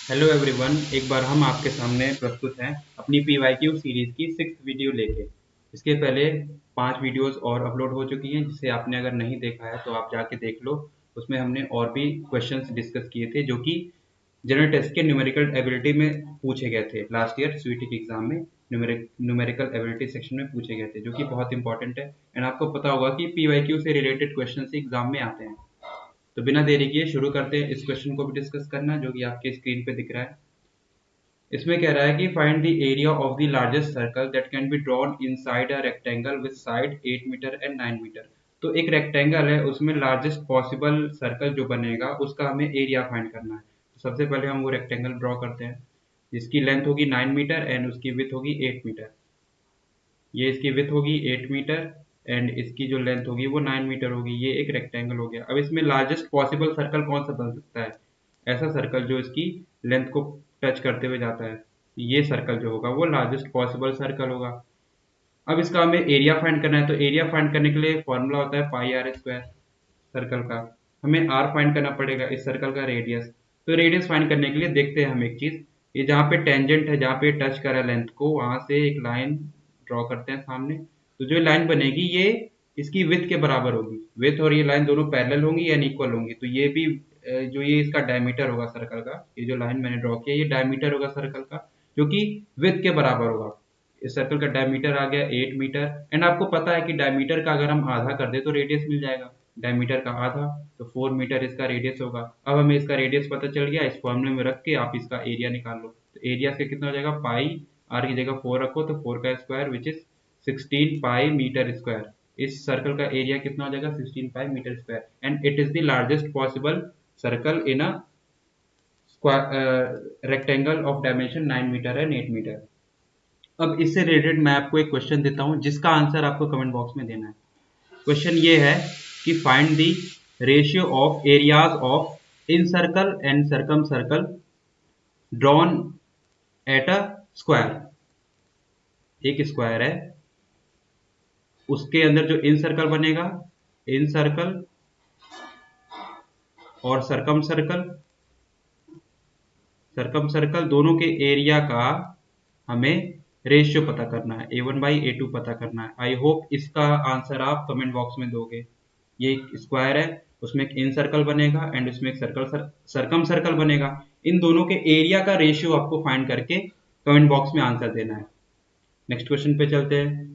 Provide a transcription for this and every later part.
Hello everyone, एक बार हम आपके सामने प्रस्तुत हैं अपनी पीवाईक्यू सीरीज की 6th वीडियो लेके। इसके पहले 5 वीडियोस और अपलोड हो चुकी हैं, जिसे आपने अगर नहीं देखा है तो आप जाके देख लो। उसमें हमने और भी क्वेश्चंस डिस्कस किए थे जो कि जनरल टेस्ट के न्यूमेरिकल एबिलिटी में पूछे गए थे। लास्ट ईयर सीयूईटी के एग्जाम में न्यूमेरिकल एबिलिटी सेक्शन में पूछे गए थे, जो कि बहुत इंपॉर्टेंट है। एंड आपको पता होगा कि पीवाईक्यू से रिलेटेड क्वेश्चन एग्जाम में आते हैं। तो बिना देरी किए शुरू करते हैं इस क्वेश्चन को भी डिस्कस करना, जो कि आपके स्क्रीन पे दिख रहा है। इसमें कह रहा है कि find the area of the largest circle that can be drawn inside a rectangle with side 8 metre and 9 metre. तो एक रेक्टेंगल है, उसमें लार्जेस्ट पॉसिबल सर्कल जो बनेगा उसका हमें एरिया फाइंड करना है। तो सबसे पहले हम वो रेक्टेंगल ड्रॉ करते हैं, जिसकी लेंथ होगी 9 मीटर एंड उसकी विड्थ होगी 8 मीटर। ये इसकी विड्थ होगी 8 मीटर एंड इसकी जो लेंथ होगी वो 9 मीटर होगी। ये एक रेक्टेंगल हो गया। अब इसमें लार्जेस्ट पॉसिबल सर्कल कौन सा बन सकता है? ऐसा सर्कल जो इसकी लेंथ को टच करते हुए जाता है। ये सर्कल जो होगा वो लार्जेस्ट पॉसिबल सर्कल होगा। अब इसका हमें एरिया फाइंड करना है, तो एरिया फाइंड करने के लिए फॉर्मूला होता है पाई आर स्क्वायर सर्कल का। हमें आर फाइंड करना पड़ेगा, इस सर्कल का रेडियस। तो रेडियस फाइंड करने के लिए देखते हैं हम एक चीज। ये जहाँ पे टेंजेंट है, जहाँ पे टच करा लेंथ को, वहां से एक लाइन ड्रॉ करते हैं सामने। तो जो लाइन बनेगी ये इसकी विड्थ के बराबर होगी। विड्थ और ये लाइन दोनों पैरेलल होंगी या इक्वल होंगी। तो ये भी जो ये इसका डायमीटर होगा सर्कल का, ये जो लाइन मैंने ड्रॉ किया ये डायमीटर होगा सर्कल का, जो कि विड्थ के बराबर होगा। इस सर्कल का डायमीटर आ गया 8 मीटर। एंड आपको पता है कि डायमीटर का अगर हम आधा कर दे तो रेडियस मिल जाएगा। डायमीटर का आधा, तो 4 मीटर इसका रेडियस होगा। अब हमें इसका रेडियस पता चल गया, इस फॉर्मूले में रख के आप इसका एरिया निकाल लो। तो एरिया से कितना हो जाएगा, पाई आर की जगह 4 रखो तो 4 का square which is 16 pi metre square. इस सर्कल का एरिया कितना हो जाएगा, 16 pi metre square. And it is the largest possible circle in a rectangle of dimension 9 metre and 8 metre. अब इससे रिलेटेड मैं आपको एक क्वेश्चन देता हूं, जिसका आंसर आपको कमेंट बॉक्स में देना है। क्वेश्चन ये है कि find the ratio of areas of in circle and circum circle drawn at a square. एक स्क्वायर है, उसके अंदर जो इन सर्कल बनेगा, इन सर्कल और सर्कम सर्कल, सर्कम सर्कल दोनों के एरिया का हमें रेशियो पता करना है, A1/A2 पता करना है। आई होप इसका आंसर आप कमेंट बॉक्स में दोगे। ये एक स्क्वायर है, उसमें एक इन सर्कल बनेगा एंड उसमें एक सर्कम सर्कल बनेगा। इन दोनों के एरिया का रेशियो आपको फाइंड करके कमेंट बॉक्स में आंसर देना है। नेक्स्ट क्वेश्चन पे चलते हैं।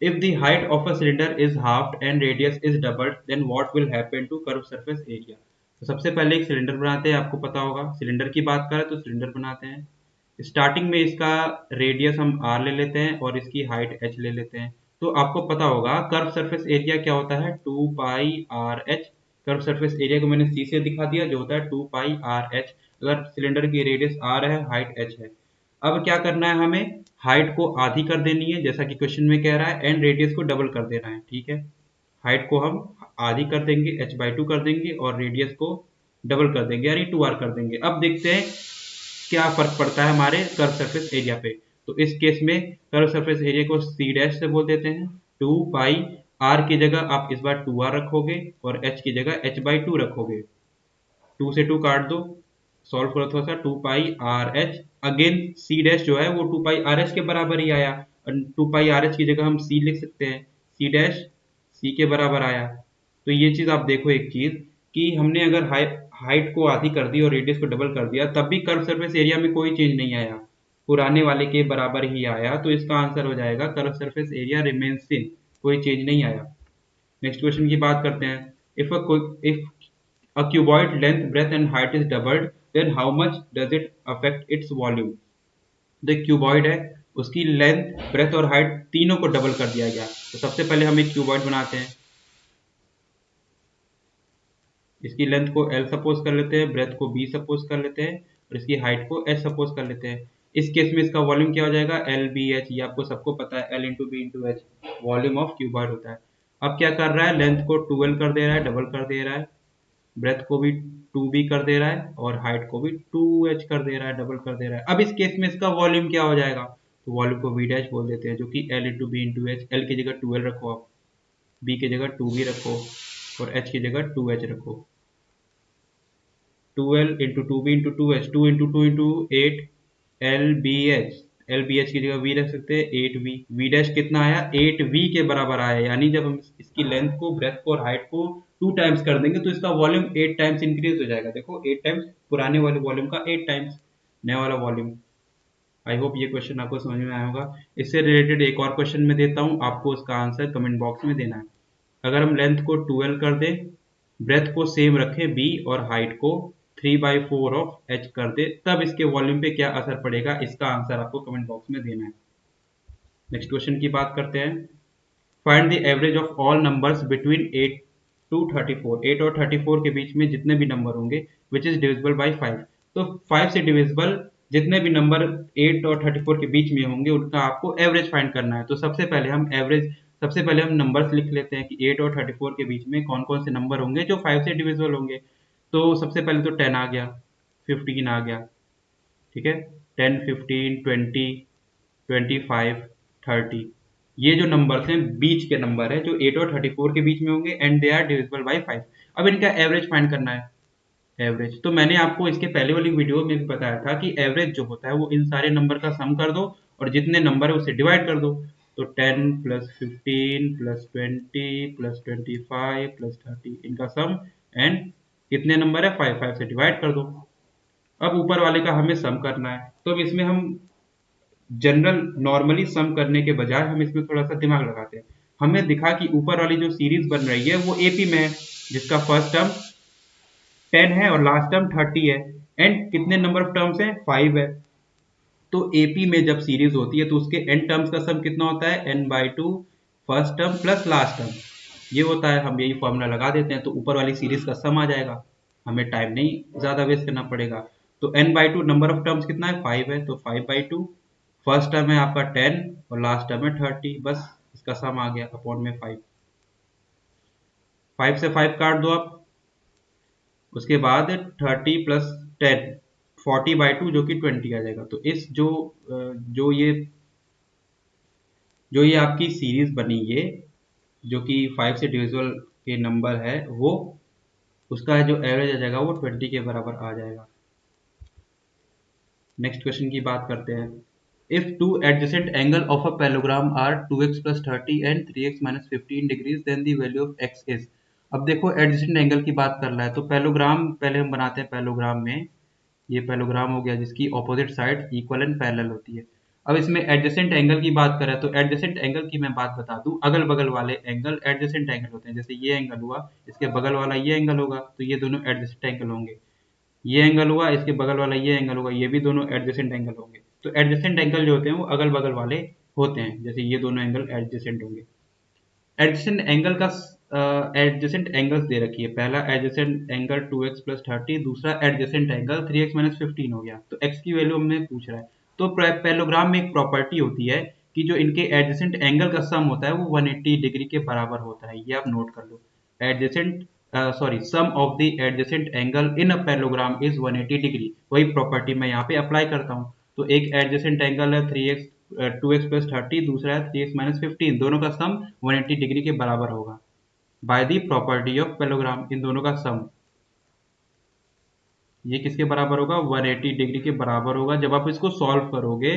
If the height of a cylinder is halved and radius is doubled, then what will happen to curved surface area? तो सबसे पहले एक सिलेंडर बनाते हैं। आपको पता होगा, सिलेंडर की बात करें तो सिलेंडर बनाते हैं। स्टार्टिंग में इसका रेडियस हम r ले लेते हैं और इसकी हाइट h ले लेते हैं। तो आपको पता होगा कर्व सरफेस एरिया क्या होता है, 2 pi r h. Curve surface area को मैंने c से दिखा दिया, जो होता है 2 पाई आर एच। अगर सिलेंडर की रेडियस r है, हाइट h है। अब क्या करना है, हमें हाइट को आधी कर देनी है जैसा कि क्वेश्चन में कह रहा है, एंड रेडियस को डबल कर देना है। ठीक है, हाइट को हम आधी कर देंगे, h/2 कर देंगे, और रेडियस को डबल कर देंगे यानी 2r कर देंगे। अब देखते हैं क्या फर्क पड़ता है हमारे कर्व सरफेस एरिया पे। तो इस केस में कर्व सरफेस एरिया को c डैश से बोल देते हैं। 2 पाई r की जगह आप इस बार 2r रखोगे और h की जगह h/2 रखोगे। 2 से 2 काट दो, सॉल्व करो थोड़ा सा। 2 pi r h, again c dash जो है वो 2 पाई आर एच के बराबर ही आया। 2 पाई आर एच की जगह हम सी लिख सकते हैं, सी डैश सी के बराबर आया। तो ये चीज आप देखो एक चीज, कि हमने अगर हाइट को आधी कर दी और रेडियस को डबल कर दिया, तब भी कर्व सरफेस एरिया में कोई चेंज नहीं आया, पुराने वाले के बराबर ही आया। तो इसका आंसर हो जाएगा curve surface area remains same, कोई चेंज नहीं आया। नेक्स्ट क्वेश्चन की बात करते हैं। If a cuboid length, breadth and height is doubled, then how much does it affect its volume? The cuboid है, उसकी लेंथ, ब्रेथ और हाइट तीनों को डबल कर दिया गया। तो सबसे पहले हम एक क्यूबॉइड बनाते हैं। इसकी लेंथ को L सपोज कर लेते हैं, ब्रेथ को B सपोज कर लेते हैं, और इसकी हाइट को H सपोज कर लेते हैं। इस केस में इसका वॉल्यूम क्या हो जाएगा, LBH। ये आपको सबको पता है, L into B into H volume of cuboid होता है। अब क्या कर रहा है, लेंथ को 12 कर दे रहा है, डबल कर दे रहा है, ब्रेथ को भी 2b कर दे रहा है, और हाइट को भी 2h कर दे रहा है, डबल कर दे रहा है। अब इस केस में इसका वॉल्यूम क्या हो जाएगा, तो वॉल्यूम को v डैश बोल देते हैं, जो कि L into B into H. L की जगह 12 रखो आप, b की जगह 2b रखो, और h की जगह 2h रखो। 12 into 2b into 2h, 2 into 2 into 8 LBH, LBH की जगह v रख सकते हैं 8v, v डैश कितना आया 8v के बराबर आया, यानी जब हम इसकी लेंथ को, ब्रेथ को और हाइट को 2 टाइम्स कर देंगे तो इसका वॉल्यूम 8 टाइम्स इंक्रीज हो जाएगा। देखो 8 टाइम्स, पुराने वाले वॉल्यूम का 8 टाइम्स नया वाला वॉल्यूम। आई होप ये क्वेश्चन आपको समझ में आया होगा। इससे रिलेटेड एक और क्वेश्चन मैं देता हूँ, आपको उसका आंसर कमेंट बॉक्स में देना है। अगर हम लेंथ को 12 कर दें, ब्रेथ को सेम रखें b और हाइट को 3/4 ऑफ h कर दे, तब इसके वॉल्यूम पे क्या असर पड़ेगा, इसका आंसर आपको कमेंट बॉक्स में देना है। नेक्स्ट क्वेश्चन की बात करते हैं। Find the average of all numbers between 8 to 34, 8 और 34 के बीच में जितने भी नंबर होंगे विच इज डिविजिबल बाय 5। तो 5 से डिविजिबल जितने भी नंबर 8 और 34 के बीच में होंगे उनका आपको एवरेज फाइंड करना है। तो सबसे पहले हम नंबर्स लिख लेते हैं कि 8 और 34 के बीच में कौन कौन से नंबर होंगे जो 5 से डिविजिबल होंगे। तो सबसे पहले तो 10 आ गया, 15 आ गया, ठीक है, 10, 15, 20, 25, 30, ये जो नंबर्स हैं बीच के नंबर है जो 8 और 34 के बीच में होंगे and they are divisible by 5। अब इनका एवरेज फाइंड करना है। एवरेज तो मैंने आपको इसके पहले वाली वीडियो में भी बताया था कि एवरेज जो होता है वो इन सारे नंबर का सम कर दो और जितने नंबर है उसे डिवाइड कर दो। तो 10 प्लस 15 प्लस 20 प्लस 25 प्लस 30 इनका सम एंड कितने नंबर है 5, 5 से डिवाइड कर दो। अब ऊपर वाले का हमें सम करना है, तो अब इसमें हम जनरल नॉर्मली सम करने के बजाय हम इसमें थोड़ा सा दिमाग लगाते हैं। हमें दिखा कि ऊपर वाली जो सीरीज बन रही है वो एपी में है, जिसका फर्स्ट टर्म 10 है और लास्ट टर्म 30 है एंड कितने नंबर ऑफ टर्म्स है 5 है। तो एपी में जब सीरीज होती है तो उसके एन टर्म्स का सम कितना होता है n/2 first term plus last term, ये होता है। हम यही फॉर्मूला लगा देते हैं तो ऊपर वाली सीरीज का सम आ जाएगा, हमें टाइम नहीं ज्यादा वेस्ट करना पड़ेगा। तो n/2 नंबर ऑफ टर्म्स कितना है 5 है, तो 5/2 फर्स्ट टर्म है आपका 10 और लास्ट टर्म है 30, बस इसका सम आ गया अपॉन में 5। 5 से 5 काट दो आप, उसके बाद 30 प्लस 10 40/2 जो कि 20 आ जाएगा। तो इस जो ये आपकी सीरीज बनी, ये जो कि 5 से डिविजिबल के नंबर है, वो उसका जो एवरेज आ जाएगा वो 20 के बराबर आ जाएगा। नेक्स्ट क्वेश्चन की बात करते हैं। If two adjacent angle of a parallelogram are 2x + 30 एंड 3x - 15 degrees then the value of x is. अब देखो एडजेसेंट एंगल की बात कर रहा है तो पैरेललोग्राम पहले हम बनाते हैं। पैरेललोग्राम में ये पैरेललोग्राम हो गया जिसकी opposite side equal and parallel होती है। अब इसमें एडजेसेंट एंगल की बात करें तो एडजेसेंट एंगल की मैं बात बता दूं, अगल बगल वाले एंगल एडजेसेंट एंगल होते हैं। जैसे ये एंगल हुआ, इसके बगल वाला ये एंगल होगा, तो ये दोनों एडजेसेंट एंगल होंगे। ये एंगल हुआ, इसके बगल वाला ये एंगल होगा, ये भी दोनों एडजेसेंट एंगल होंगे। तो एडजेसेंट एंगल जो होते हैं वो अगल बगल वाले होते हैं, जैसे ये दोनों एंगल एडजेसेंट होंगे। एडजेसेंट एंगल का एडजेसेंट एंगल्स दे रखी है। पहला एडजेसेंट एंगल 2x + 30, दूसरा एडजेसेंट एंगल 3x - 15 हो गया। तो x की वैल्यू हमें पूछ रहा है। तो पैरेललोग्राम में एक प्रॉपर्टी होती है कि जो इनके एडजेसेंट एंगल का सम होता है वो 180 डिग्री के बराबर होता है। ये आप नोट कर लो। Adjacent sum of the adjacent angle in a parallelogram is 180 degree. वही प्रॉपर्टी मैं यहाँ पे अप्लाई करता हूँ। तो एक एडजेसेंट एंगल है 2x + 30, दूसरा है 3x - 15, दोनों का सम 180 डिग्री के बराबर होगा by the property of parallelogram. इन दोनों का सम ये किसके बराबर होगा 180 डिग्री के बराबर होगा। जब आप इसको सॉल्व करोगे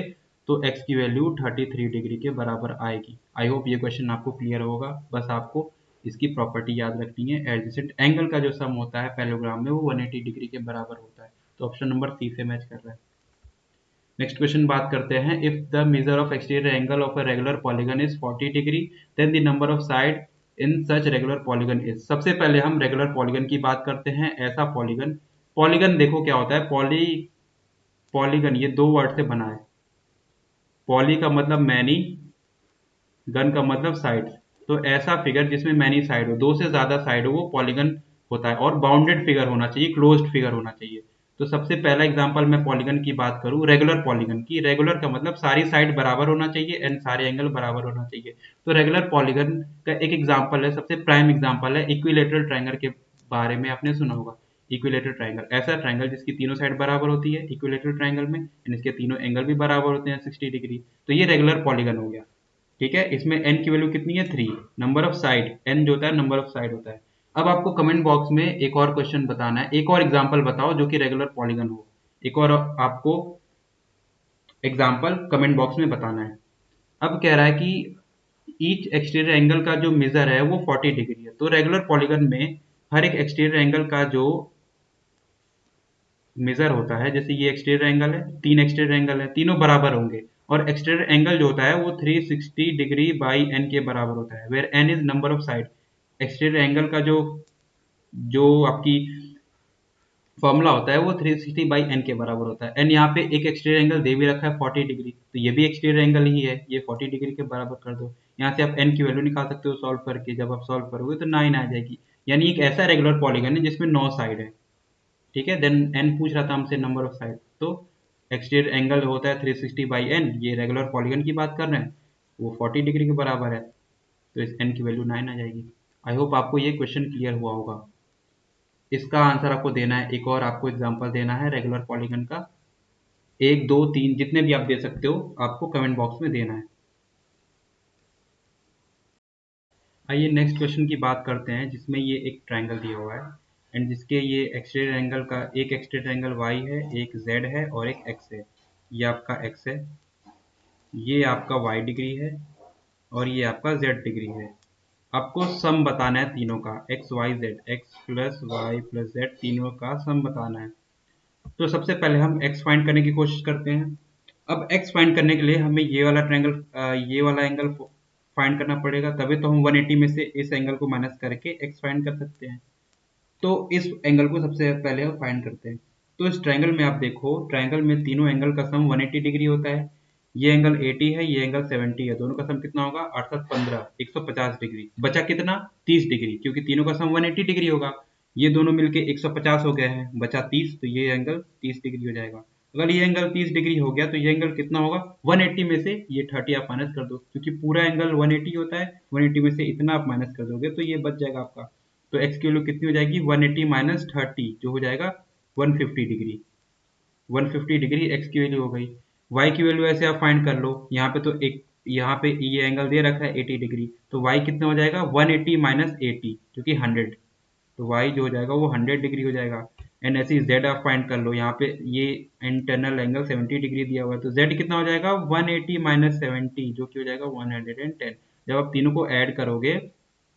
तो x की वैल्यू 33 डिग्री के बराबर आएगी। आई होप ये क्वेश्चन आपको क्लियर होगा। बस आपको इसकी प्रॉपर्टी याद रखनी है। एडजेसेंट एंगल का जो सम होता है पैरेललोग्राम में वो 180 डिग्री के बराबर होता है। तो ऑप्शन नंबर सी से मैच कर रहा है। नेक्स्ट क्वेश्चन बात करते हैं। If the measure of exterior angle of a regular polygon is 40 degree then the number of side in such regular polygon is. सबसे पहले हम रेगुलर पॉलीगन की बात करते हैं। ऐसा पॉलीगन, पॉलीगन देखो क्या होता है, पॉलीगन ये दो वर्ड से बना है। पॉली का मतलब मैनी, गन का मतलब साइड। तो ऐसा फिगर जिसमें मैनी साइड हो, दो से ज्यादा साइड हो, वो पॉलीगन होता है। और बाउंडेड फिगर होना चाहिए, क्लोज्ड फिगर होना चाहिए। तो सबसे पहला एग्जांपल मैं पॉलीगन की बात करूं, रेगुलर पॉलीगन की। रेगुलर का मतलब सारी साइड बराबर होना चाहिए एंड सारे एंगल बराबर होना चाहिए। तो रेगुलर पॉलीगन का एक एग्जांपल है, सबसे प्राइम एग्जांपल है इक्विलेटरल ट्रायंगल के बारे में आपने सुना होगा। इक्विलेटरल ट्रायंगल ऐसा ट्रायंगल जिसकी तीनों साइड बराबर होती है इक्विलेटरल ट्रायंगल में, एंड इसके तीनों एंगल भी बराबर होते हैं 60 डिग्री। तो ये रेगुलर पॉलीगन हो गया। ठीक है, इसमें n की वैल्यू कितनी है 3। नंबर ऑफ साइड, n जो होता है नंबर ऑफ साइड होता है। अब आपको कमेंट बॉक्स में एक और क्वेश्चन बताना है, एक और एग्जाम्पल बताओ जो कि रेगुलर पॉलीगन हो। एक और आपको एग्जाम्पल कमेंट बॉक्स में बताना है। अब कह रहा है कि ईच एक्सटीरियर एंगल का जो मेजर है वो 40 डिग्री है। तो रेगुलर पॉलीगन में हर एक एक्सटीरियर एंगल का जो मेजर होता है, जैसे ये एक्सटीरियर एंगल है, 3 एक्सटीरियर एंगल है, तीनों बराबर होंगे, और एक्सटीरियर एंगल जो होता है वो 360 डिग्री बाई एन के बराबर होता है, where N is number of side. Exterior angle का जो जो आपकी फॉर्मूला होता है वो 360 बाई एन के बराबर होता है। एन यहाँ पे एक एक्सटीरियर एंगल दे भी रखा है 40 डिग्री, तो ये भी एक्सटीरियर एंगल ही है, ये 40 डिग्री के बराबर कर दो। यहाँ से आप एन की वैल्यू निकाल सकते हो सॉल्व करके, जब आप सॉल्व करोगे तो 9 आ जाएगी। यानी एक ऐसा रेगुलर पॉलीगन है जिसमें 9 साइड है। ठीक है, देन एन पूछ रहा था हमसे नंबर ऑफ साइड, तो एक्सटीरियर एंगल होता है 360 बाई एन, ये रेगुलर पॉलीगन की बात कर रहे हैं, वो 40 डिग्री के बराबर है, तो इस एन की वैल्यू 9 आ जाएगी। आई होप आपको ये क्वेश्चन क्लियर हुआ होगा। इसका आंसर आपको देना है, एक और आपको एग्जांपल देना है रेगुलर पॉलीगन का, 1 2 3 जितने भी आप दे सकते हो, आपको कमेंट बॉक्स में देना है। आइए नेक्स्ट क्वेश्चन की बात करते हैं, जिसमें ये एक ट्रायंगल दिया हुआ है एंड जिसके ये एक्सटीरियर एंगल का एक एक्सटीरियर एंगल y है, एक z है और एक x है। ये आपका x है, ये आपका y डिग्री है और ये आपका z डिग्री है। आपको सम बताना है तीनों का, x y z, x plus Y plus z, तीनों का सम बताना है। तो सबसे पहले हम x फाइंड करने की कोशिश करते हैं। अब x फाइंड करने के लिए हमें ये वाला ट्रायंगल, ये वाला एंगल फाइंड करना पड़ेगा, तभी तो हम 180 में से इस एंगल को माइनस करके x फाइंड कर सकते हैं। तो इस एंगल को सबसे पहले हम फाइंड करते हैं। तो इस ट्रायंगल में आप देखो, ट्रायंगल में तीनों एंगल का सम 180 डिग्री होता है। ये एंगल 80 है, ये एंगल 70 है, दोनों का सम कितना होगा, 8 7 15, 150 डिग्री। बचा कितना, 30 डिग्री, क्योंकि तीनों का सम 180 डिग्री होगा। ये दोनों मिलके 150 हो गए हैं, बचा 30, तो ये एंगल 30 डिग्री हो जाएगा। अगर ये एंगल 30 डिग्री हो गया तो ये एंगल कितना होगा, 180 में से ये 30 आप माइनस कर दो, क्योंकि पूरा एंगल 180 होता है, 180 में से इतना आप माइनस कर दोगे तो ये बच जाएगा आपका। तो x की वैल्यू कितनी हो जाएगी, 180 माइनस 30, जो हो जाएगा 150 डिग्री। 150 डिग्री x की वैल्यू हो गई। y की वैल्यू ऐसे आप फाइंड कर लो, यहाँ पे तो एक, यहाँ पे ये एंगल दे रखा है 80 डिग्री, तो y कितना हो जाएगा, 180 माइनस 80, जो कि 100, तो y जो हो जाएगा वो 100 डिग्री हो जाएगा। एंड ऐसे ही z आप फाइंड कर लो, यहाँ पे ये इंटरनल एंगल 70 डिग्री दिया हुआ है, तो z कितना हो जाएगा, 180 माइनस 70, जो कि हो जाएगा 110। जब आप तीनों को ऐड करोगे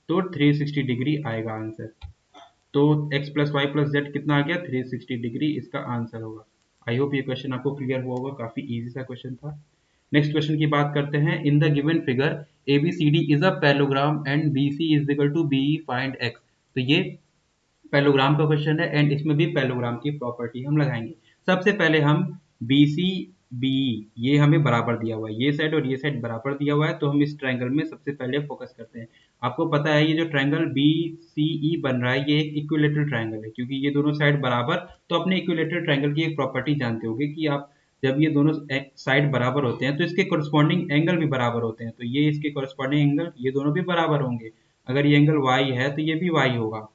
तो 360 डिग्री आएगा आंसर। तो x plus Y plus Z कितना आ गया, 360 डिग्री इसका आंसर होगा। आई होप ये क्वेश्चन आपको क्लियर हुआ होगा, काफी इजी सा क्वेश्चन था। नेक्स्ट क्वेश्चन की बात करते हैं। In the given figure ABCD is a parallelogram and BC is equal to BE, find x। तो ये पैरेललोग्राम का क्वेश्चन है एंड इसमें भी पैरेललोग्राम की प्रॉपर्टी हम लगाएंगे। सबसे पहले हम BC BE, ये हमें बराबर दिया हुआ है, ये साइड और ये साइड बराबर दिया हुआ है, तो हम इस ट्रायंगल में सबसे पहले फोकस करते हैं। आपको पता है ये जो ट्रायंगल BCE बन रहा है, ये एक इक्विलेटरल ट्रायंगल है, क्योंकि ये दोनों साइड बराबर, तो अपने इक्विलेटरल ट्रायंगल की एक प्रॉपर्टी जानते होंगे कि आप जब ये दोनों साइड बराबर होते हैं तो इसके कोरस्पॉन्डिंग एंगल भी बराबर होते हैं, तो ये इसके कोरस्पॉन्डिंग एंगल, ये दोनों भी बराबर होंगे। अगर ये एंगल y है तो ये भी y होगा।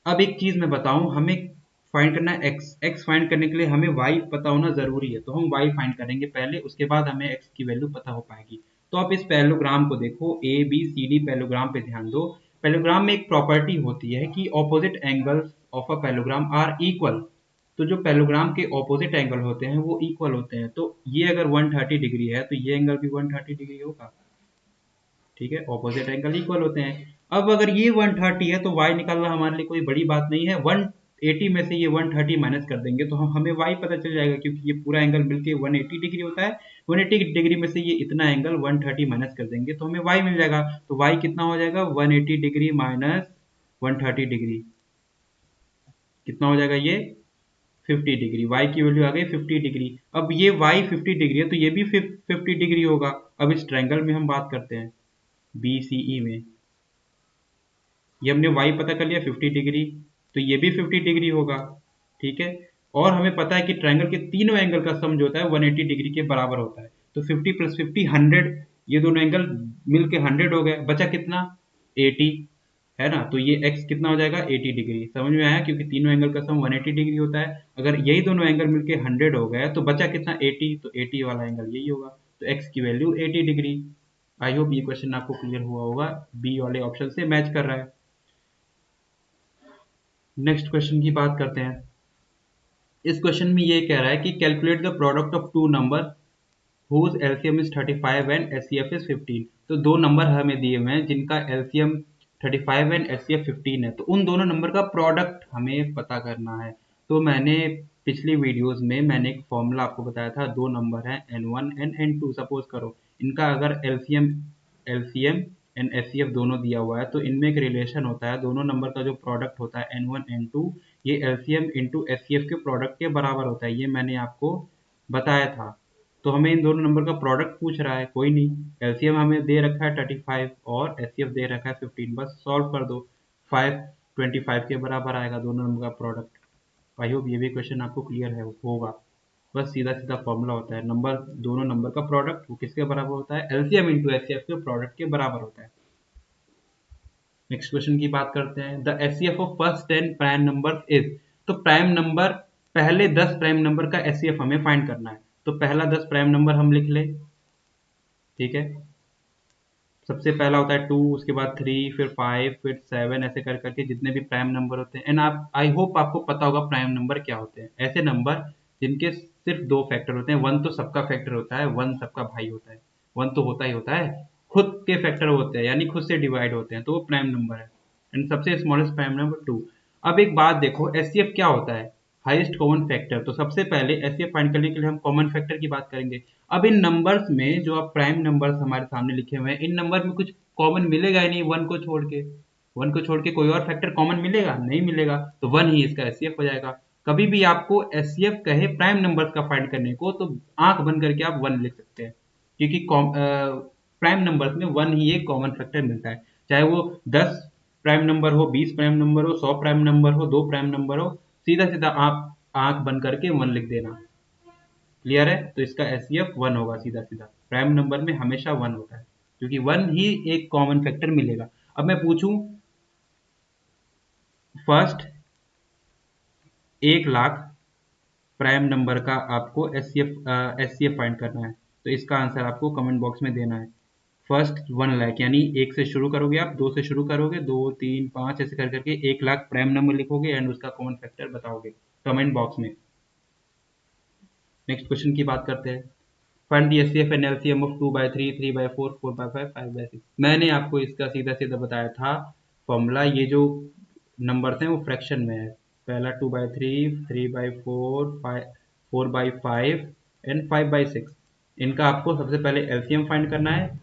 अब एक चीज मैं बताऊं, हमें फाइंड करना है x फाइंड करने के लिए हमें y पता होना जरूरी है, तो हम y फाइंड करेंगे पहले, उसके बाद हमें x की वैल्यू पता हो पाएगी। तो आप इस पैरेललोग्राम को देखो, ABCD पैरेललोग्राम पे ध्यान दो। पैरेललोग्राम में एक प्रॉपर्टी होती है कि opposite angles of a parallelogram are equal. तो जो पैरेललोग्राम के ऑपोजिट एंगल होते हैं वो इक्वल होते हैं, तो ये अगर 130 डिग्री है तो ये एंगल भी 130 डिग्री होगा। ठीक है, ऑपोजिट एंगल इक्वल होते हैं। अब अगर ये 130 है तो y निकालना हमारे लिए कोई बड़ी बात नहीं है, 180 में से ये 130 माइनस कर देंगे तो हमें y पता चल जाएगा, क्योंकि ये पूरा एंगल मिलके 180 डिग्री होता है। 180 डिग्री में से ये इतना एंगल 130 माइनस कर देंगे तो हमें y मिल जाएगा। तो y कितना हो जाएगा, 180 डिग्री माइनस 130 डिग्री, कितना हो जाएगा ये, 50 डिग्री। y की वैल्यू आ गई 50 डिग्री। अब ये y 50 डिग्री है तो ये भी 50 डिग्री होगा। अब इस ट्रायंगल में हम बात करते हैं BCE में, ये हमने y पता कर लिया 50 डिग्री, तो ये भी 50 डिग्री होगा। ठीक है, और हमें पता है कि ट्रायंगल के तीनों एंगल का सम जो होता है 180 डिग्री के बराबर होता है, तो 50 प्लस 50 100, ये दोनों एंगल मिलके 100 हो गए, बचा कितना, 80, है ना। तो ये x कितना हो जाएगा, 80 डिग्री। समझ में आया, क्योंकि तीनों एंगल का सम 180 डिग्री होता है। अगर यही दोनों एंगल मिलके 100 हो गए तो बचा कितना, 80, तो 80 वाला एंगल यही होगा, तो x की वैल्यू 80 डिग्री। आई होप ये क्वेश्चन आपको क्लियर हुआ होगा, बी वाले ऑप्शन से मैच कर रहा है। नेक्स्ट क्वेश्चन की बात करते हैं। इस क्वेश्चन में ये कह रहा है कि calculate the product of two number whose LCM is 35 and SCF is 15। तो दो नंबर हमें दिए हुए हैं जिनका LCM 35 एंड SCF 15 है, तो उन दोनों नंबर का प्रोडक्ट हमें पता करना है। तो मैंने पिछली वीडियोस में मैंने एक फॉर्मूला आपको बताया था, दो नंबर हैं N1 एंड N2। सपोज करो इनका अगर LCM एंड SCF दोनों दिया हुआ है, तो इनमें एक रिलेशन होता है, दोनों नंबर का जो प्रोडक्ट होता है N1 N2, ये LCM इंटू SCF के प्रोडक्ट के बराबर होता है। ये मैंने आपको बताया था। तो हमें इन दोनों नंबर का प्रोडक्ट पूछ रहा है, कोई नहीं, एलसीएम हमें दे रखा है 35 और एचसीएफ दे रखा है 15, बस सॉल्व कर दो। 5 25 के बराबर आएगा दोनों नंबर का प्रोडक्ट। आई होप ये भी क्वेश्चन आपको क्लियर है होगा। बस सीधा सीधा फॉर्मूला होता है, नंबर दोनों नंबर का प्रोडक्ट वो किसके बराबर होता है, एलसीएम इंटू एचसीएफ के प्रोडक्ट के बराबर होता है। नेक्स्ट क्वेश्चन की बात करते हैं। The HCF of first 10 prime number is. तो प्राइम नंबर, पहले 10 प्राइम नंबर का एचसीएफ हमें फाइंड करना है। तो पहला 10 प्राइम नंबर हम लिख लें, ठीक है। सबसे पहला होता है 2, उसके बाद 3, फिर 5, फिर 7, ऐसे कर करके जितने भी प्राइम नंबर होते हैं। एंड आप, आई होप आपको पता होगा प्राइम नंबर क्या होते हैं। ऐसे नंबर जिनके सिर्फ दो फैक्टर होते हैं। वन तो सबका फैक्टर होता है, वन सबका भाई होता है, वन तो होता ही होता है। खुद के फैक्टर होते हैं, यानी खुद से डिवाइड होते हैं, तो वो प्राइम नंबर है। एंड सबसे स्मॉलेस्ट प्राइम नंबर 2। अब एक बात देखो, एचसीएफ क्या होता है, हाईएस्ट कॉमन फैक्टर। तो सबसे पहले एचसीएफ फाइंड करने के लिए हम कॉमन फैक्टर की बात करेंगे। अब इन नंबर्स में जो आप प्राइम नंबर्स हमारे सामने लिखे हुए हैं, इन नंबर में कुछ कॉमन मिलेगा ही नहीं, वन को छोड़ के। वन को छोड़ के कोई और फैक्टर कॉमन मिलेगा नहीं, मिलेगा, तो वन ही इसका एचसीएफ हो जाएगा। कभी भी आपको एचसीएफ कहे प्राइम नंबर्स का फाइंड करने को, तो आंख बंद करके आप वन लिख सकते हैं, क्योंकि प्राइम नंबर्स में वन ही एक कॉमन फैक्टर मिलता है। चाहे वो 10 प्राइम नंबर हो, 20 प्राइम नंबर हो, 100 प्राइम नंबर हो, 2 प्राइम नंबर हो, सीधा सीधा आप आंख बंद करके वन लिख देना। क्लियर है? तो इसका एचसीएफ वन होगा, सीधा सीधा प्राइम नंबर में हमेशा वन होता है, क्योंकि वन ही एक कॉमन फैक्टर मिलेगा। अब मैं पूछूं, फर्स्ट 1 लाख प्राइम नंबर का आपको एचसीएफ फाइंड करना है, तो इसका आंसर आपको कमेंट बॉक्स में देना है। फर्स्ट 1 लाख, यानी एक से शुरू करोगे आप, दो से शुरू करोगे, 2 3 5 ऐसे कर करके 1 लाख प्राइम नंबर लिखोगे एंड उसका कॉमन फैक्टर बताओगे कमेंट बॉक्स में। नेक्स्ट क्वेश्चन की बात करते हैं। Find the HCF and LCM of 2/3, 3/4, 4/5, 5/6। मैंने आपको इसका सीधा सीधा बताया था फॉर्मूला। ये जो नंबर्स हैं वो फ्रैक्शन में है। पहला 2/3, 3/4, 4/5 एंड 5/6। इनका आपको सबसे पहले एलसीएम फाइंड करना है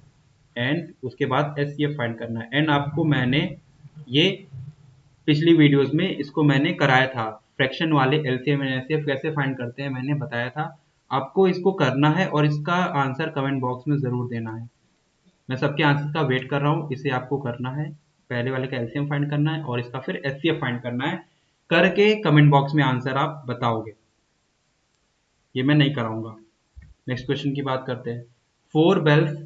एंड उसके बाद एचसीएफ फाइंड करना है। एंड आपको मैंने ये पिछली वीडियोस में इसको मैंने कराया था, फ्रैक्शन वाले एलसीएम एंड एचसीएफ कैसे फाइंड करते हैं मैंने बताया था। आपको इसको करना है और इसका आंसर कमेंट बॉक्स में ज़रूर देना है। मैं सबके आंसर का वेट कर रहा हूँ। इसे आपको करना है, पहले वाले का एलसीएम फाइंड करना है और इसका फिर एचसीएफ फाइंड करना है। करके कमेंट बॉक्स में आंसर आप बताओगे, ये मैं नहीं कराऊंगा। नेक्स्ट क्वेश्चन की बात करते हैं। 4 bells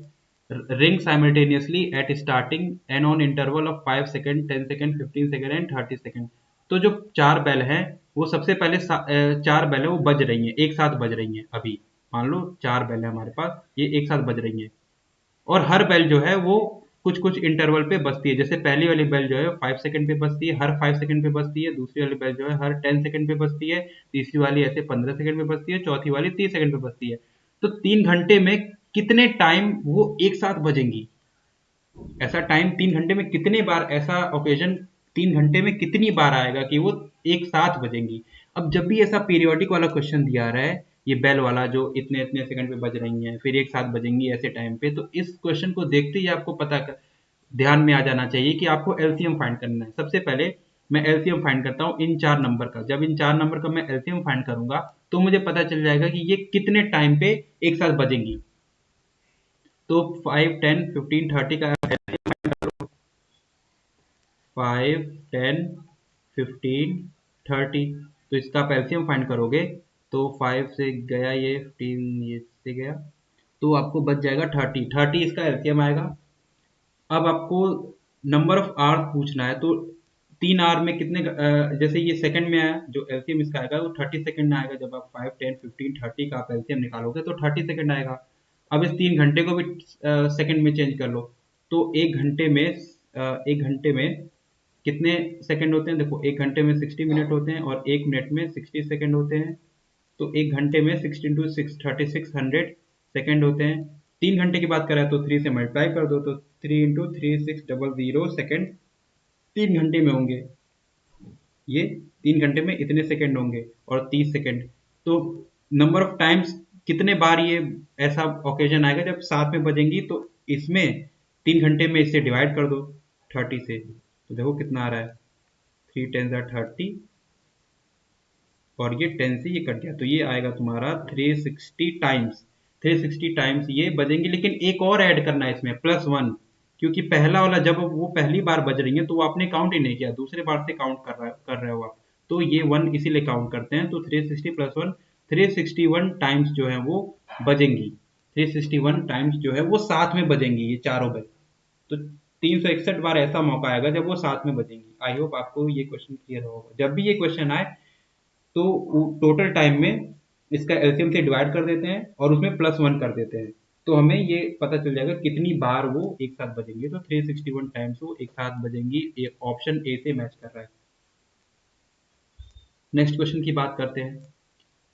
ring simultaneously at starting and on interval of 5 second, 10 second, 15 second and 30 second. तो जो 4 बेल हैं वो सबसे पहले 4 बेल है वो बज रही हैं, एक साथ बज रही हैं। अभी मान लो 4 बेल है हमारे पास, ये एक साथ बज रही हैं और हर बेल जो है वो कुछ कुछ इंटरवल पे बजती है। जैसे पहली वाली बेल जो है 5 सेकंड पे बजती है, हर 5 सेकंड पे बजती है। दूसरी वाली बेल जो है हर 10 सेकंड पे बजती है। तीसरी वाली ऐसे 15 सेकंड पे बजती है। चौथी वाली 30 सेकंड पे बजती है। तो 3 घंटे में कितने टाइम वो एक साथ बजेंगी, ऐसा टाइम 3 घंटे में कितने बार, ऐसा ओकेजन 3 घंटे में कितनी बार आएगा कि वो एक साथ बजेंगी। अब जब भी ऐसा पीरियोडिक वाला क्वेश्चन दिया रहा है, ये बेल वाला जो इतने इतने सेकंड पे बज रही हैं फिर एक साथ बजेंगी ऐसे टाइम पे, तो इस क्वेश्चन को देखते ही आपको ध्यान में आ जाना चाहिए कि आपको एलसीएम फाइंड करना है। सबसे पहले मैं एलसीएम फाइंड करता हूँ इन 4 नंबर का। जब इन 4 नंबर का मैं एलसीएम फाइंड करूंगा तो मुझे पता चल जाएगा कि ये कितने टाइम पे एक साथ बजेंगी। तो 5 10 15 30 का 5 10 15 30, तो इसका आप एलसीएम फाइंड करोगे तो 5 से गया ये, 15 ये से गया, तो आपको बच जाएगा 30। 30 इसका एलसीएम आएगा। अब आपको नंबर ऑफ आवर पूछना है, तो 3 आवर में कितने जैसे ये सेकंड में आया, जो एलसीएम इसका आएगा वो 30 सेकंड में आएगा। जब आप 5 10 15 30 का आप एलसीएम निकालोगे तो 30 सेकंड आएगा। अब इस 3 घंटे को भी सेकंड में चेंज कर लो, तो एक घंटे में कितने सेकंड होते हैं? देखो, एक घंटे में 60 मिनट होते हैं और एक मिनट में 60 सेकंड होते हैं। तो एक घंटे में 60 इंटू 3600 सेकंड होते हैं। 3 घंटे की बात करें तो 3 से मल्टीप्लाई कर दो, तो 3 इंटू 3600 सेकंड 3 घंटे में होंगे। ये 3 घंटे में इतने सेकंड होंगे और 30 सेकंड। तो नंबर ऑफ टाइम्स कितने बार ये ऐसा ओकेजन आएगा जब साथ में बजेंगी, तो इसमें 3 घंटे में इसे डिवाइड कर दो 30 से, तो देखो कितना आ रहा है, 3 10 30 और ये 10 से ये कट गया, तो ये आएगा तुम्हारा 360 टाइम्स। 360 टाइम्स ये बजेंगे, लेकिन एक और ऐड करना है इसमें, +1, क्योंकि पहला वाला जब वो पहली बार बज रही है तो वो आपने काउंट ही नहीं किया, दूसरे बार से काउंट कर रहे हो आप, तो ये 1 इसीलिए काउंट करते हैं। तो 360 + 1, 361 टाइम्स जो है वो बजेंगी। 361 टाइम्स जो है वो साथ में बजेंगी, ये चारों बज, तो 361 बार ऐसा मौका आएगा जब वो साथ में बजेंगी। आई होप आपको ये क्वेश्चन क्लियर होगा। जब भी ये क्वेश्चन आए तो टोटल टाइम में इसका एलसीएम से डिवाइड कर देते हैं और उसमें +1 कर देते हैं, तो हमें ये पता चल जाएगा कितनी बार वो एक साथ बजेंगे। तो 361 टाइम्स वो एक साथ बजेंगी, ये ऑप्शन ए से मैच कर रहा है। नेक्स्ट क्वेश्चन की बात करते हैं।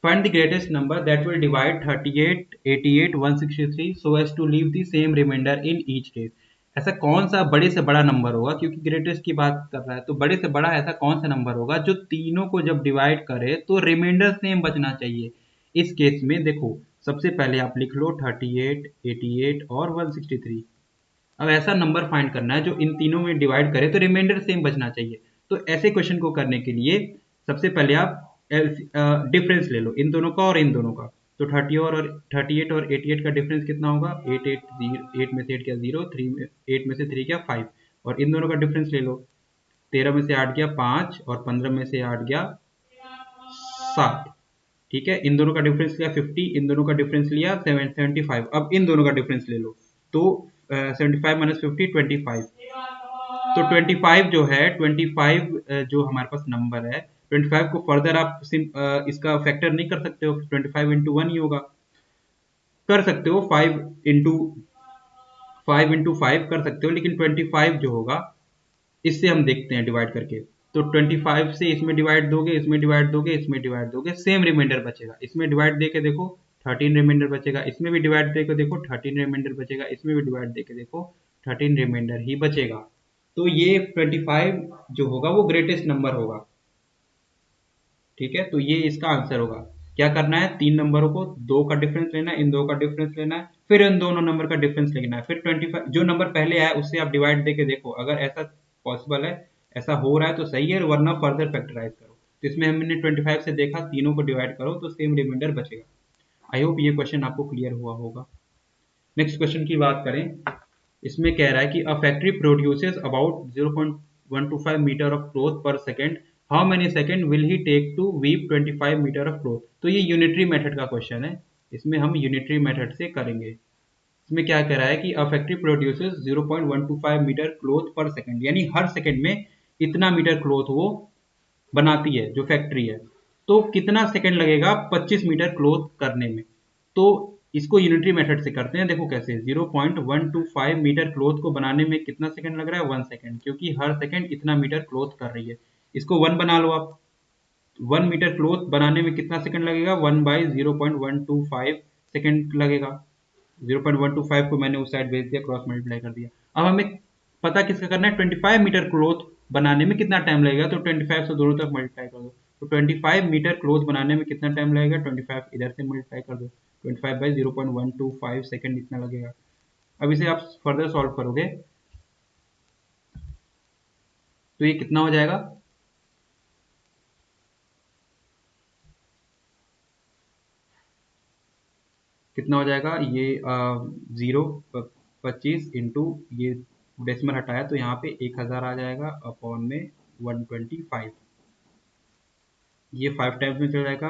Find the greatest number that will divide 38, 88, 163 so as to leave the same remainder in each case. ऐसा कौन सा बड़े से बड़ा नंबर होगा, क्योंकि ग्रेटेस्ट की बात कर रहा है, तो बड़े से बड़ा ऐसा कौन सा नंबर होगा जो तीनों को जब डिवाइड करे तो रिमाइंडर सेम बचना चाहिए। इस केस में देखो, सबसे पहले आप लिख लो 38, 88 और 163। अब ऐसा नंबर फाइंड करना है जो इन तीनों में डिवाइड करे तो रिमाइंडर सेम बचना चाहिए। तो ऐसे क्वेश्चन को करने के लिए सबसे पहले आप डिफरेंस ले लो इन दोनों का और इन दोनों का। तो 38 और 88 का डिफरेंस कितना होगा? 8 में से 8 गया 0, 8 में से 3 गया 5, और इन दोनों का डिफरेंस ले लो। 13 में से 8 गया 5 और 15 में से 8 गया 7। ठीक है, इन दोनों का डिफरेंस लिया 50, इन दोनों का डिफरेंस लिया 75। अब इन दोनों का डिफरेंस ले लो, तो 75 - 50 25। तो 25 जो है, 25 जो हमारे पास नंबर है, 25 को फर्दर आप इसका फैक्टर नहीं कर सकते हो, 25 इंटू 1 ही होगा। कर सकते हो 5 इंटू 5 कर सकते हो, लेकिन 25 जो होगा इससे हम देखते हैं डिवाइड करके। तो 25 से इसमें डिवाइड दोगे, इसमें डिवाइड दोगे, इसमें डिवाइड दोगे, सेम रिमाइंडर बचेगा। इसमें डिवाइड दे के देखो 13 रिमाइंडर बचेगा, इसमें भी डिवाइड दे के देखो 13 रिमाइंडर बचेगा, इसमें भी डिवाइड दे के देखो 13 रिमाइंडर ही बचेगा। तो ये 25 जो होगा वो ग्रेटेस्ट नंबर होगा। ठीक है, तो ये इसका आंसर होगा। क्या करना है? तीन नंबरों को दो का डिफरेंस लेना है, इन दो का डिफरेंस लेना है, फिर इन दोनों नंबर का डिफरेंस लेना है, फिर 25 जो नंबर पहले आया उससे आप डिवाइड देके देखो, अगर ऐसा पॉसिबल है, ऐसा हो रहा है तो सही है, वरना फर्दर फैक्टराइज करो। तो इसमें हमने 25 से देखा, तीनों को डिवाइड करो तो सेम रिमाइंडर बचेगा। आई होप ये क्वेश्चन आपको क्लियर हुआ होगा। नेक्स्ट क्वेश्चन की बात करें, इसमें कह रहा है कि a factory produces about 0.125 metre of cloth per second, how many second will he take to weave 25 metre of cloth. तो ये यूनिटरी मेथड का क्वेश्चन है, इसमें हम यूनिटरी मेथड से करेंगे। इसमें क्या कह रहा है कि a factory produces 0.125 metre cloth per second, यानी हर सेकेंड में इतना मीटर क्लॉथ वो बनाती है जो फैक्ट्री है, तो कितना सेकेंड लगेगा 25 मीटर क्लॉथ करने में। तो इसको यूनिटरी मेथड से करते हैं। देखो कैसे, 0.125 मीटर क्लॉथ को बनाने में कितना सेकंड लग रहा है? 1 सेकंड, क्योंकि हर सेकंड इतना मीटर क्लॉथ कर रही है। इसको 1 बना लो आप। 1 मीटर क्लॉथ बनाने में कितना सेकंड लगेगा? 1/0.125 सेकंड लगेगा। 0.125 को मैंने उस साइड भेज दिया, क्रॉस मल्टीप्लाई कर दिया। अब हमें पता किसका करना है? 25 मीटर क्लॉथ बनाने में कितना टाइम लगेगा, तो 25 से दोनों तरफ मल्टीप्लाई कर दो। तो 25 मीटर क्लॉथ बनाने में कितना टाइम लगेगा? 25 इधर से मल्टीप्लाई कर दो, 25/0.125 सेकंड इतना लगेगा। अब इसे आप फर्दर सॉल्व करोगे तो ये कितना हो जाएगा? कितना हो जाएगा ये? 0 25 इंटू ये डेसिमल हटाया तो यहाँ पे 1000 आ जाएगा अपॉन में 125। ये 5 टाइम्स में चला जाएगा,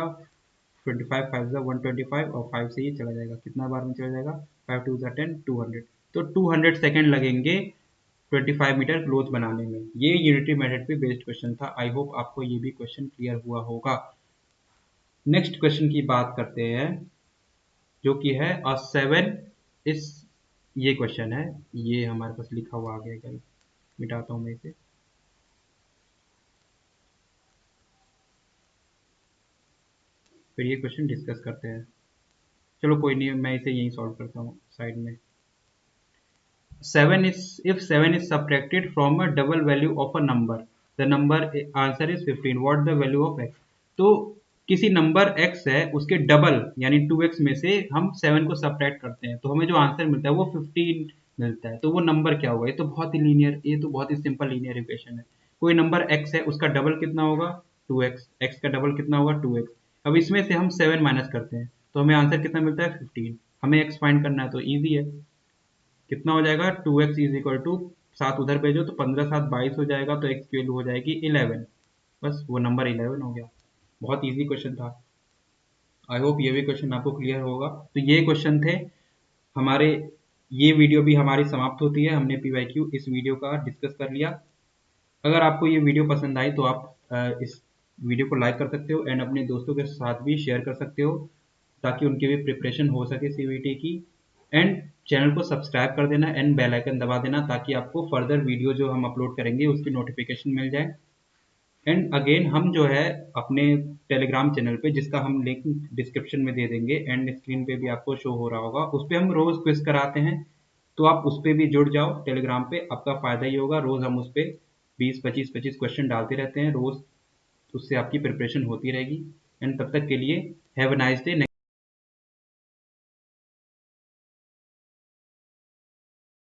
25 5 ज़ा 125 और 5 से ये चला जाएगा, कितना बार में चला जाएगा? 5 2 ज़ा 10, 200। तो 200 सेकेंड लगेंगे 25 मीटर क्लॉथ बनाने में। ये यूनिटरी मेथड पे बेस्ड क्वेश्चन था। आई होप आपको ये भी क्वेश्चन क्लियर हुआ होगा। नेक्स्ट क्वेश्चन की बात करते हैं, जो कि है अ 7 इस ये क्वेश्चन है, ये हमारे पास लिखा हुआ आ गया, कल मिटाता हूँ मैं इसे। फिर ये क्वेश्चन डिस्कस करते हैं। चलो कोई नहीं, मैं इसे यहीं सॉल्व करता हूँ साइड में। 7 is if 7 is subtracted from a double value of a number, the number answer is 15, what the value of x। तो किसी नंबर x है उसके डबल यानी 2x में से हम 7 को सब्ट्रैक्ट करते हैं तो हमें जो आंसर मिलता है वो 15 मिलता है। तो वो नंबर क्या होगा? ये तो बहुत ही लीनियर, ये तो बहुत ही सिंपल लीनियर इक्वेशन है। कोई नंबर x है उसका डबल कितना होगा? 2x। x का डबल कितना होगा? 2x। अब इसमें से हम 7 माइनस करते हैं तो हमें आंसर कितना मिलता है? 15। हमें x फाइंड करना है तो ईजी है। कितना हो जाएगा? 2x इज इक्वल टू 7 उधर भेजो तो 15 7 22 हो जाएगा, तो x की वैल्यू हो जाएगी 11। बस वो नंबर 11 हो गया। बहुत इजी क्वेश्चन था। आई होप ये भी क्वेश्चन आपको क्लियर होगा। तो ये क्वेश्चन थे हमारे। ये वीडियो भी हमारी समाप्त होती है, हमने PYQ इस वीडियो का डिस्कस कर लिया। अगर आपको ये वीडियो पसंद आई तो आप इस वीडियो को लाइक कर सकते हो एंड अपने दोस्तों के साथ भी शेयर कर सकते हो ताकि उनकी भी प्रिपरेशन हो सके CVT की। एंड चैनल को सब्सक्राइब कर देना एंड बेल आइकन दबा देना ताकि आपको फर्दर वीडियो जो हम अपलोड करेंगे उसकी नोटिफिकेशन मिल जाए। एंड अगेन हम जो है अपने टेलीग्राम चैनल पे, जिसका हम लिंक डिस्क्रिप्शन में दे देंगे एंड स्क्रीन पे भी आपको शो हो रहा होगा, उस पर हम रोज क्विज कराते हैं। तो आप उस पर भी जुड़ जाओ टेलीग्राम पे, आपका फायदा ही होगा। रोज हम उस पर 20 25 25 क्वेश्चन डालते रहते हैं रोज, उससे आपकी प्रिपरेशन होती रहेगी। एंड तब तक के लिए हैव अ नाइस डे।